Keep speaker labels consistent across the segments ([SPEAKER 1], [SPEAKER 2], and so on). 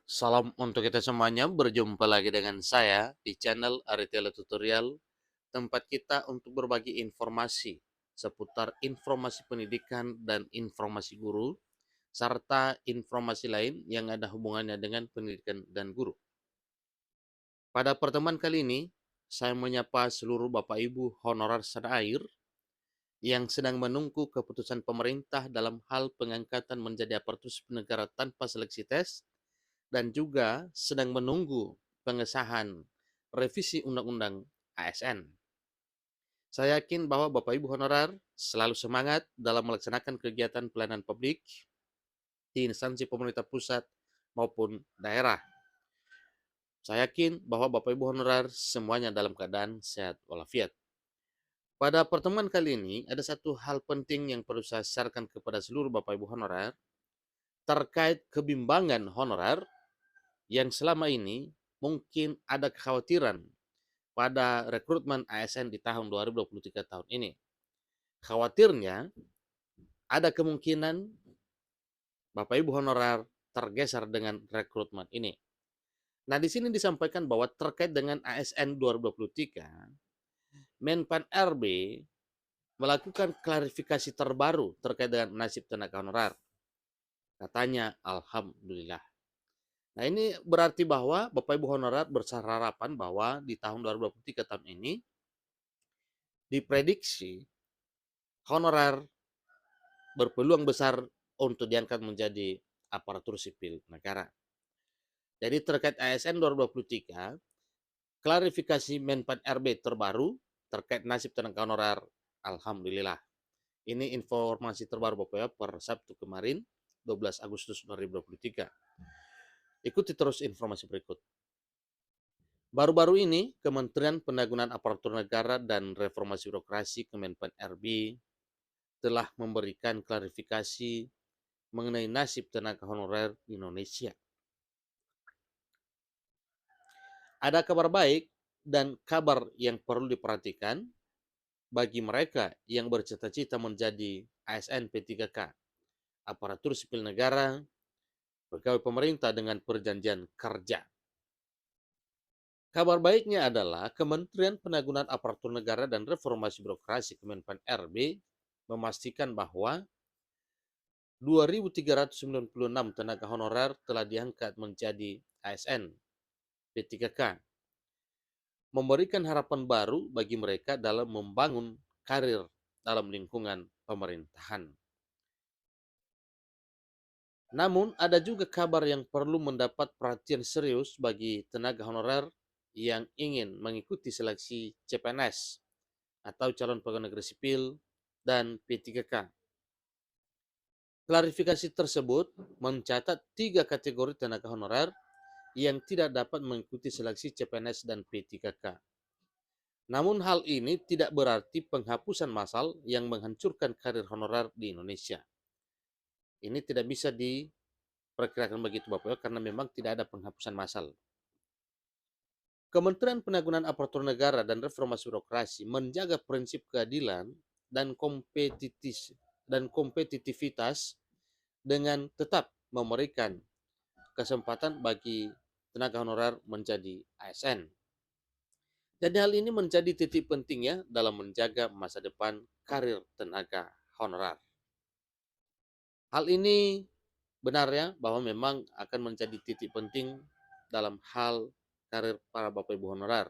[SPEAKER 1] Salam untuk kita semuanya, berjumpa lagi dengan saya di channel Aritela Tutorial, tempat kita untuk berbagi informasi seputar informasi pendidikan dan informasi guru, serta informasi lain yang ada hubungannya dengan pendidikan dan guru. Pada pertemuan kali ini, saya menyapa seluruh Bapak Ibu honorer senair yang sedang menunggu keputusan pemerintah dalam hal pengangkatan menjadi aparatur sipil negara tanpa seleksi tes dan juga sedang menunggu pengesahan revisi Undang-Undang ASN. Saya yakin bahwa Bapak Ibu honorer selalu semangat dalam melaksanakan kegiatan pelayanan publik di instansi pemerintah pusat maupun daerah. Saya yakin bahwa Bapak Ibu honorer semuanya dalam keadaan sehat walafiat. Pada pertemuan kali ini, ada satu hal penting yang perlu saya sharekan kepada seluruh Bapak Ibu honorer terkait kebimbangan honorer yang selama ini mungkin ada kekhawatiran pada rekrutmen ASN di tahun 2023 tahun ini. Khawatirnya ada kemungkinan Bapak Ibu honorer tergeser dengan rekrutmen ini. Nah, di sini disampaikan bahwa terkait dengan ASN 2023, Menpan RB melakukan klarifikasi terbaru terkait dengan nasib tenaga honorer. Katanya, Alhamdulillah. Nah, ini berarti bahwa Bapak Ibu honorer berharapan bahwa di tahun 2023 tahun ini diprediksi honorer berpeluang besar untuk diangkat menjadi aparatur sipil negara. Jadi terkait ASN 2023, klarifikasi Menpan RB terbaru terkait nasib tenaga honorer, Alhamdulillah. Ini informasi terbaru Bapak ya per Sabtu kemarin, 12 Agustus 2023. Ikuti terus informasi berikut. Baru-baru ini, Kementerian Pendagunan Aparatur Negara dan Reformasi Birokrasi Kemenpan RB telah memberikan klarifikasi mengenai nasib tenaga honorer di Indonesia. Ada kabar baik dan kabar yang perlu diperhatikan bagi mereka yang bercita-cita menjadi ASN P3K, aparatur sipil negara, pegawai pemerintah dengan perjanjian kerja. Kabar baiknya adalah Kementerian Pendagunan Aparatur Negara dan Reformasi Birokrasi Kemenpan RB memastikan bahwa 2.396 tenaga honorer telah diangkat menjadi ASN P3K, memberikan harapan baru bagi mereka dalam membangun karir dalam lingkungan pemerintahan. Namun, ada juga kabar yang perlu mendapat perhatian serius bagi tenaga honorer yang ingin mengikuti seleksi CPNS atau calon pegawai negeri sipil dan P3K. Klarifikasi tersebut mencatat 3 kategori tenaga honorer yang tidak dapat mengikuti seleksi CPNS dan P3K. Namun hal ini tidak berarti penghapusan massal yang menghancurkan karir honorer di Indonesia. Ini tidak bisa diperkirakan begitu Bapak, karena memang tidak ada penghapusan massal. Kementerian Pendagunan Aparatur Negara dan Reformasi Birokrasi menjaga prinsip keadilan dan kompetitivitas dengan tetap memberikan kesempatan bagi tenaga honorer menjadi ASN. Jadi hal ini menjadi titik pentingnya dalam menjaga masa depan karir tenaga honorer. Hal ini benar ya, bahwa memang akan menjadi titik penting dalam hal karir para Bapak Ibu honorer.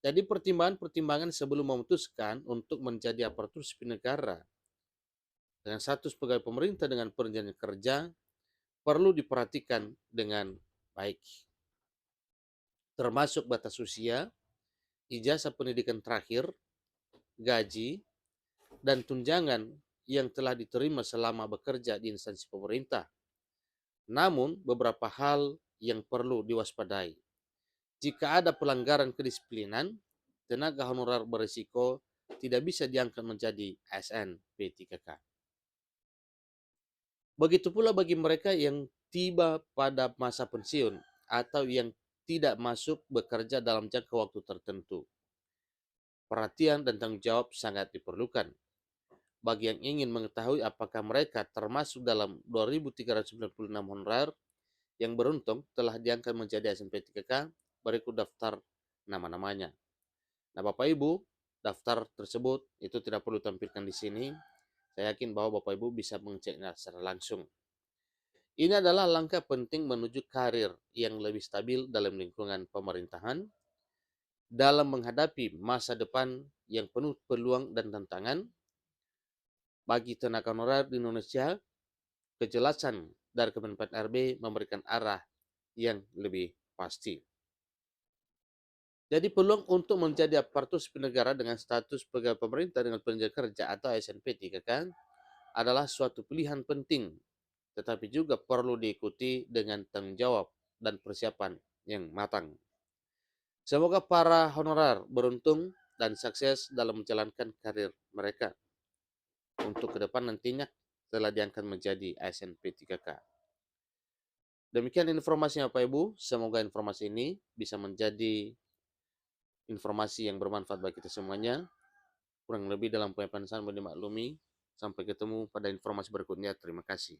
[SPEAKER 1] Jadi pertimbangan-pertimbangan sebelum memutuskan untuk menjadi aparatur sipil negara dengan status pegawai pemerintah dengan perjanjian kerja perlu diperhatikan dengan baik. Termasuk batas usia, ijazah pendidikan terakhir, gaji, dan tunjangan yang telah diterima selama bekerja di instansi pemerintah. Namun, beberapa hal yang perlu diwaspadai. Jika ada pelanggaran kedisiplinan, tenaga honorer berisiko tidak bisa diangkat menjadi ASN P3K. Begitu pula bagi mereka yang tiba pada masa pensiun atau yang tidak masuk bekerja dalam jangka waktu tertentu. Perhatian dan tanggung jawab sangat diperlukan. Bagi yang ingin mengetahui apakah mereka termasuk dalam 2.396 honorer yang beruntung telah diangkat menjadi ASN P3K, berikut daftar nama-namanya. Nah, Bapak Ibu, daftar tersebut itu tidak perlu tampilkan di sini. Saya yakin bahwa Bapak Ibu bisa mengeceknya secara langsung. Ini adalah langkah penting menuju karir yang lebih stabil dalam lingkungan pemerintahan, dalam menghadapi masa depan yang penuh peluang dan tantangan. Bagi tenaga honorer di Indonesia, kejelasan dari Kemenpan RB memberikan arah yang lebih pasti. Jadi peluang untuk menjadi aparatur sipil negara dengan status pegawai pemerintah dengan penjaga kerja atau ASN P3K adalah suatu pilihan penting, tetapi juga perlu diikuti dengan tanggung jawab dan persiapan yang matang. Semoga para honorer beruntung dan sukses dalam menjalankan karir mereka untuk ke depan nantinya setelah diangkat menjadi ASN P3K. Demikian informasinya Bapak Ibu, semoga informasi ini bisa menjadi informasi yang bermanfaat bagi kita semuanya. Kurang lebih dalam penyampaian saya mohon dimaklumi. Sampai ketemu pada informasi berikutnya. Terima kasih.